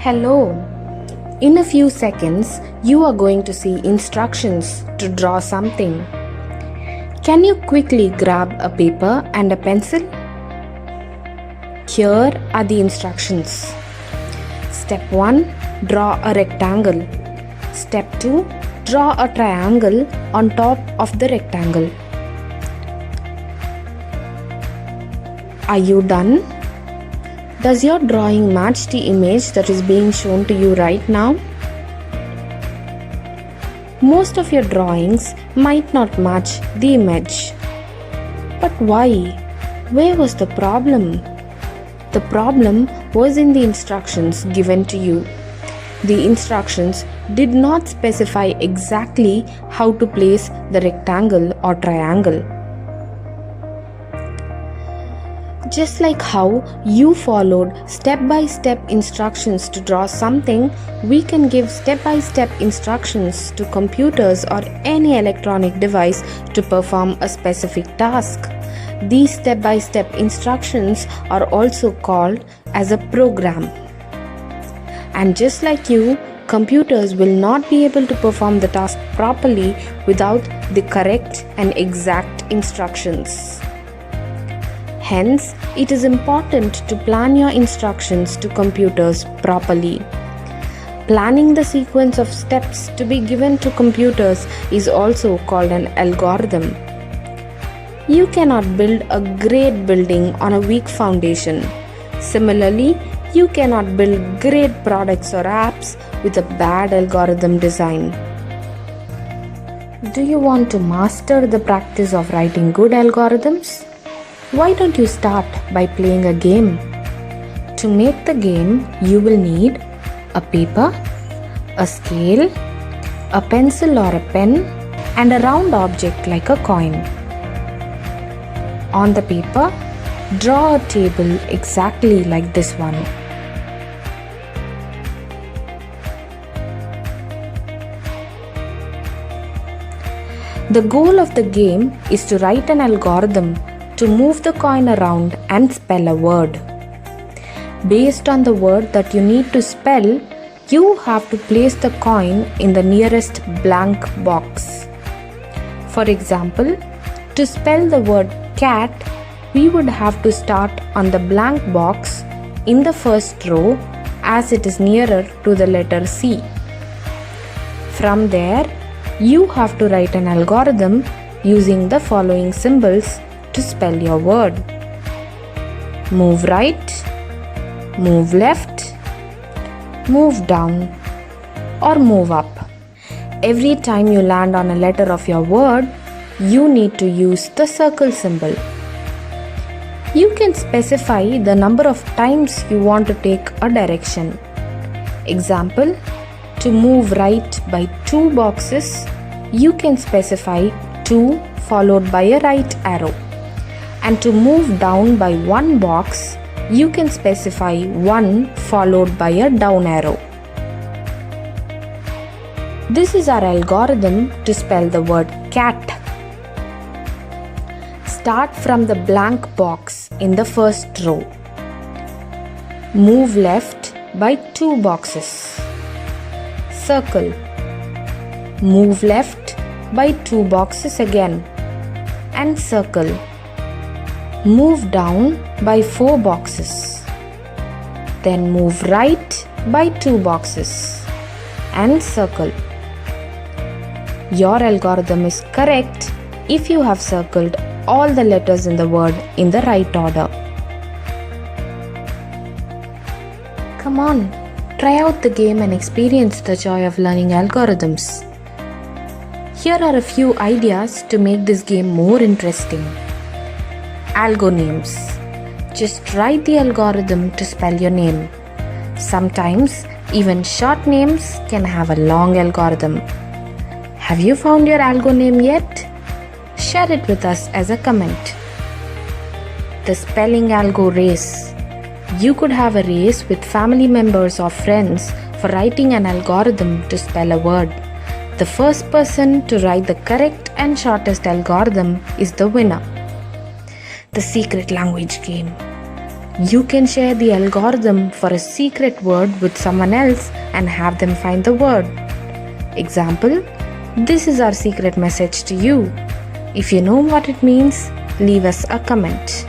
Hello. In a few seconds, you are going to see instructions to draw something. Can you quickly grab a paper and a pencil? Here are the instructions. Step 1. Draw a rectangle. Step 2. Draw a triangle on top of the rectangle. Are you done? Does your drawing match the image that is being shown to you right now? Most of your drawings might not match the image. But why? Where was the problem? The problem was in the instructions given to you. The instructions did not specify exactly how to place the rectangle or triangle. Just like how you followed step-by-step instructions to draw something, we can give step-by-step instructions to computers or any electronic device to perform a specific task. These step-by-step instructions are also called as a program. And just like you, computers will not be able to perform the task properly without the correct and exact instructions. Hence, it is important to plan your instructions to computers properly. Planning the sequence of steps to be given to computers is also called an algorithm. You cannot build a great building on a weak foundation. Similarly, you cannot build great products or apps with a bad algorithm design. Do you want to master the practice of writing good algorithms? Why don't you start by playing a game? To make the game, you will need a paper, a scale, a pencil or a pen, and a round object like a coin. On the paper, draw a table exactly like this one. The goal of the game is to write an algorithm to move the coin around and spell a word. Based on the word that you need to spell, you have to place the coin in the nearest blank box. For example, to spell the word cat, we would have to start on the blank box in the first row as it is nearer to the letter C. From there, you have to write an algorithm using the following symbols to spell your word. Move right, move left, move down, or move up. Every time you land on a letter of your word, you need to use the circle symbol. You can specify the number of times you want to take a direction. Example, to move right by 2 boxes, you can specify 2 followed by a right arrow. And to move down by 1 box, you can specify 1 followed by a down arrow. This is our algorithm to spell the word cat. Start from the blank box in the first row. Move left by 2 boxes. Circle. Move left by 2 boxes again and circle. Move down by 4 boxes. Then move right by 2 boxes and circle. Your algorithm is correct if you have circled all the letters in the word in the right order. Come on, try out the game and experience the joy of learning algorithms. Here are a few ideas to make this game more interesting. Algo names. Just write the algorithm to spell your name. Sometimes even short names can have a long algorithm. Have you found your algo name yet? Share it with us as a comment. The spelling algo race. You could have a race with family members or friends for writing an algorithm to spell a word. The first person to write the correct and shortest algorithm is the winner. The secret language game. You can share the algorithm for a secret word with someone else and have them find the word. Example, this is our secret message to you. If you know what it means, leave us a comment.